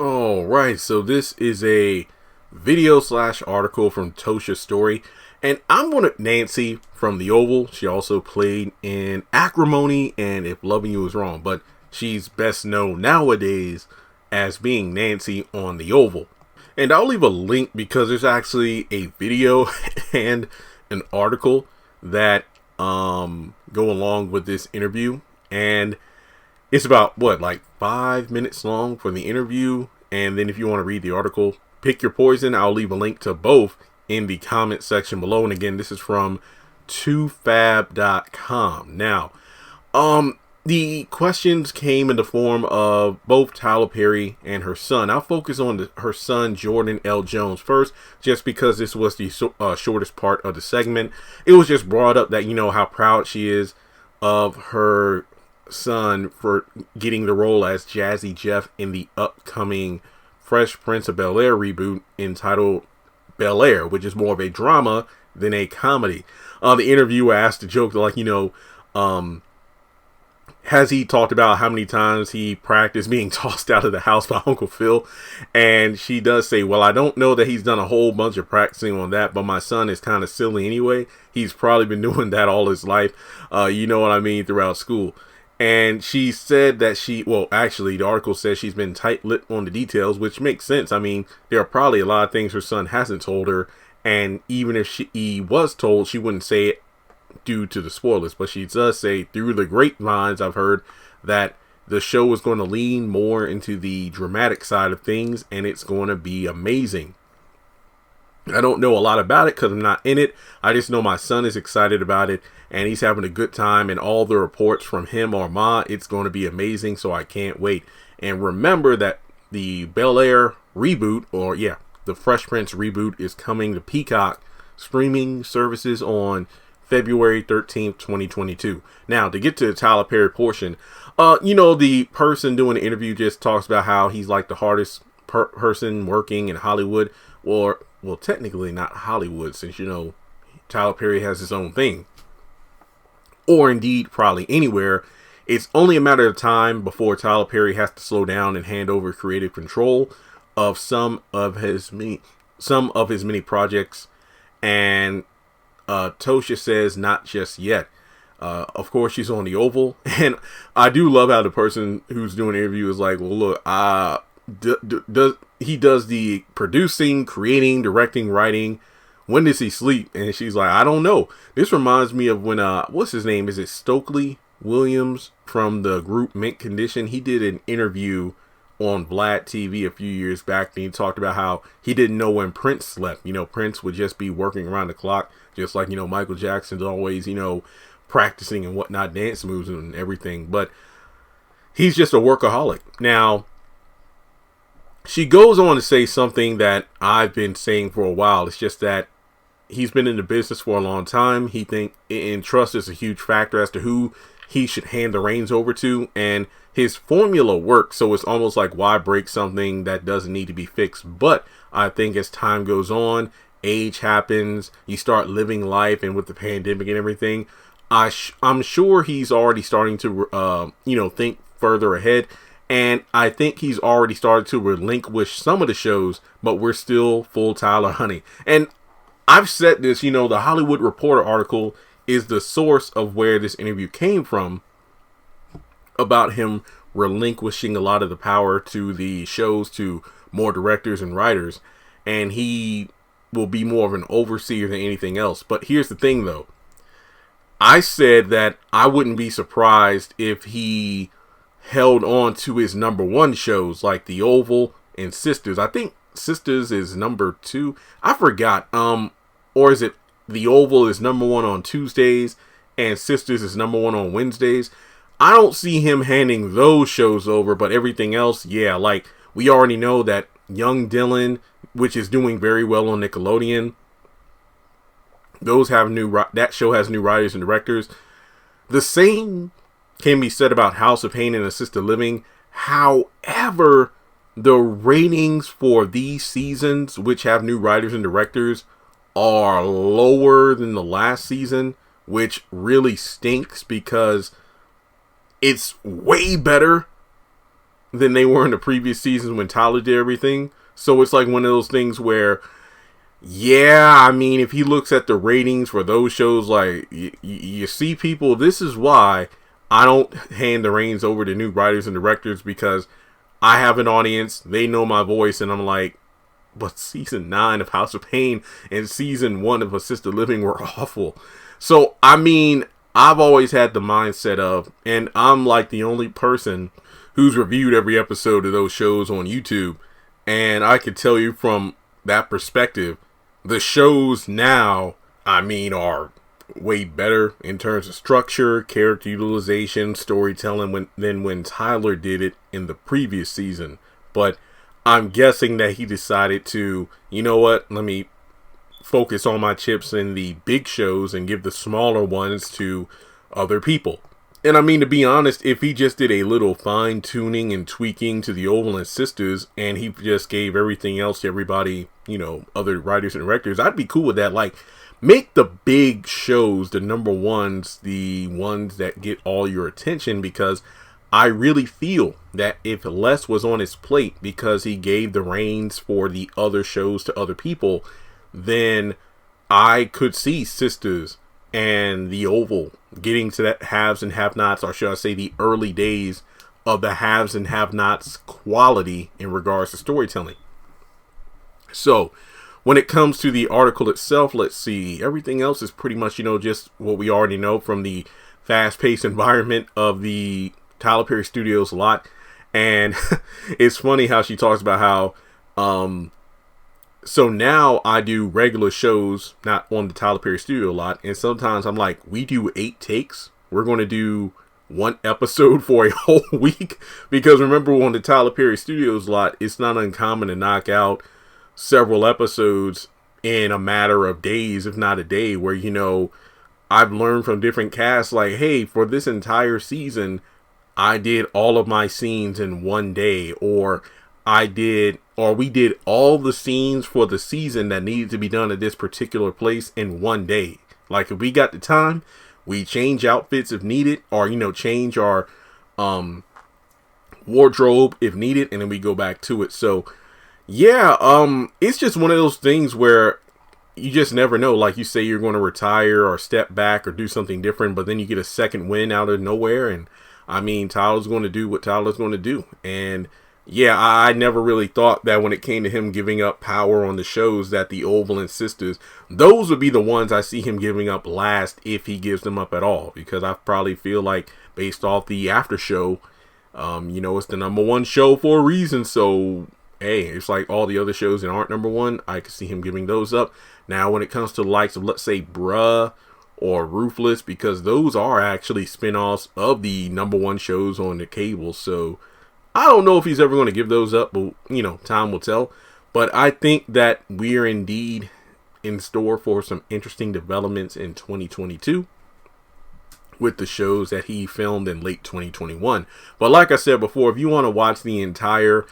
All right, so this is a video slash article from Tosha Storey, and I'm one of Nancy from The Oval. She also played in Acrimony and If Loving You Is Wrong, but she's best known nowadays as being Nancy on The Oval. And I'll leave a link because there's actually a video and an article that go along with this interview, and it's about like 5 minutes long for the interview. And then if you want to read the article, pick your poison. I'll leave a link to both in the comment section below. And again, this is from tofab.com. Now, the questions came in the form of both Tyler Perry and her son. I'll focus on her son, Jordan L. Jones, first, just because this was the shortest part of the segment. It was just brought up that, how proud she is of her son for getting the role as Jazzy Jeff in the upcoming Fresh Prince of Bel-Air reboot entitled Bel-Air, which is more of a drama than a comedy. The interviewer asked a joke like, has he talked about how many times he practiced being tossed out of the house by Uncle Phil? And she does say, well, I don't know that he's done a whole bunch of practicing on that, but my son is kind of silly anyway. He's probably been doing that all his life, throughout school. And she said that actually, the article says she's been tight-lipped on the details, which makes sense. I mean, there are probably a lot of things her son hasn't told her. And even if he was told, she wouldn't say it due to the spoilers. But she does say, through the grapevines, I've heard that the show is going to lean more into the dramatic side of things, and it's going to be amazing. I don't know a lot about it because I'm not in it. I just know my son is excited about it and he's having a good time, and all the reports from him or Ma, it's going to be amazing. So I can't wait. And remember that the Bel-Air reboot, the Fresh Prince reboot, is coming to Peacock streaming services on February 13th, 2022. Now, to get to the Tyler Perry portion, the person doing the interview just talks about how he's like the hardest person working in Hollywood, or well, technically not Hollywood, since Tyler Perry has his own thing, or indeed probably anywhere. It's only a matter of time before Tyler Perry has to slow down and hand over creative control of some of his many projects. And Tosha says not just yet. Of course, she's on The Oval, and I do love how the person who's doing the interview is like, well, look, he does the producing, creating, directing, writing. When does he sleep? And she's like, I don't know. This reminds me of when what's his name? Is it Stokely Williams from the group Mint Condition? He did an interview on Vlad TV a few years back, and he talked about how he didn't know when Prince slept. Prince would just be working around the clock, just like Michael Jackson's always practicing and whatnot, dance moves and everything. But he's just a workaholic. Now, she goes on to say something that I've been saying for a while. It's just that he's been in the business for a long time. He thinks, and trust is a huge factor as to who he should hand the reins over to. And his formula works. So it's almost like, why break something that doesn't need to be fixed? But I think as time goes on, age happens, you start living life, and with the pandemic and everything, I'm sure he's already starting to, think further ahead. And I think he's already started to relinquish some of the shows, but we're still full Tyler honey. And I've said this, the Hollywood Reporter article is the source of where this interview came from about him relinquishing a lot of the power to the shows to more directors and writers. And he will be more of an overseer than anything else. But here's the thing, though. I said that I wouldn't be surprised if he held on to his number one shows like The Oval and Sisters. I think Sisters is number 2. I forgot. Or is it The Oval is number 1 on Tuesdays and Sisters is number 1 on Wednesdays? I don't see him handing those shows over, but everything else, yeah, like we already know that Young Dylan, which is doing very well on Nickelodeon, that show has new writers and directors. The same can be said about House of Pain and Assisted Living. However, the ratings for these seasons, which have new writers and directors, are lower than the last season, which really stinks because it's way better than they were in the previous seasons when Tyler did everything. So it's like one of those things where, yeah, I mean, if he looks at the ratings for those shows, like, you see people, this is why I don't hand the reins over to new writers and directors, because I have an audience, they know my voice, and I'm like, but season 9 of House of Pain and season 1 of Assisted Living were awful. So, I mean, I've always had the mindset of, and I'm like the only person who's reviewed every episode of those shows on YouTube, and I could tell you from that perspective, the shows now, I mean, are way better in terms of structure, character utilization, storytelling than when Tyler did it in the previous season. But I'm guessing that he decided to, you know what, let me focus on my chips in the big shows and give the smaller ones to other people. And I mean, to be honest, if he just did a little fine tuning and tweaking to the Overland Sisters, and he just gave everything else to everybody, you know, other writers and directors, I'd be cool with that. Like, make the big shows the number ones, the ones that get all your attention, because I really feel that if less was on his plate because he gave the reins for the other shows to other people, then I could see Sisters and the Oval getting to that haves and have-nots, or should I say the early days of the haves and have-nots quality in regards to storytelling. So when it comes to the article itself, let's see, everything else is pretty much, you know, just what we already know from the fast-paced environment of the Tyler Perry Studios lot. And it's funny how she talks about how so now I do regular shows, not on the Tyler Perry Studio lot, and sometimes I'm like, we do 8 takes. We're going to do 1 episode for a whole week, because remember, on the Tyler Perry Studios lot, it's not uncommon to knock out several episodes in a matter of days, if not a day, where, you know, I've learned from different casts, like, hey, for this entire season, I did all of my scenes in 1 day, or we did all the scenes for the season that needed to be done at this particular place in 1 day. Like, if we got the time, we change outfits if needed, or, you know, change our wardrobe if needed, and then we go back to it. So yeah, it's just one of those things where you just never know. Like, you say you're going to retire or step back or do something different, but then you get a second win out of nowhere, and I mean, Tyler's going to do what Tyler's going to do. And yeah, I never really thought that when it came to him giving up power on the shows, that the Overland Sisters, those would be the ones I see him giving up last, if he gives them up at all. Because I probably feel like, based off the after show, you know, it's the number 1 show for a reason. So, hey, it's like all the other shows that aren't number 1, I could see him giving those up. Now, when it comes to the likes of, let's say, Bruh or Ruthless, because those are actually spin-offs of the number 1 shows on the cable. So I don't know if he's ever going to give those up, but, you know, time will tell. But I think that we're indeed in store for some interesting developments in 2022 with the shows that he filmed in late 2021. But like I said before, if you want to watch the entire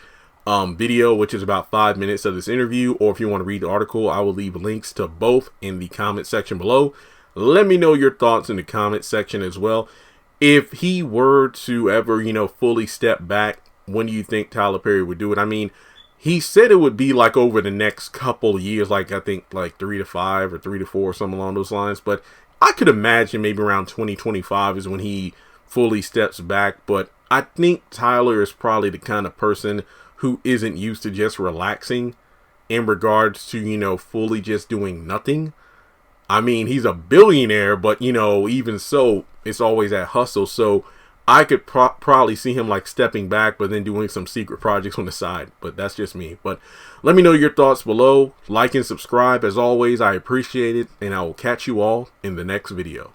video, which is about 5 minutes of this interview, or if you want to read the article, I will leave links to both in the comment section below. Let me know your thoughts in the comment section as well. If he were to ever, you know, fully step back, when do you think Tyler Perry would do it? I mean, he said it would be like over the next couple of years, like I think like 3 to 5 or 3 to 4, something along those lines. But I could imagine maybe around 2025 is when he fully steps back. But I think Tyler is probably the kind of person who isn't used to just relaxing in regards to, you know, fully just doing nothing. I mean, he's a billionaire, but, you know, even so, it's always that hustle. So I could probably see him like stepping back, but then doing some secret projects on the side. But that's just me. But let me know your thoughts below. Like and subscribe. As always, I appreciate it. And I will catch you all in the next video.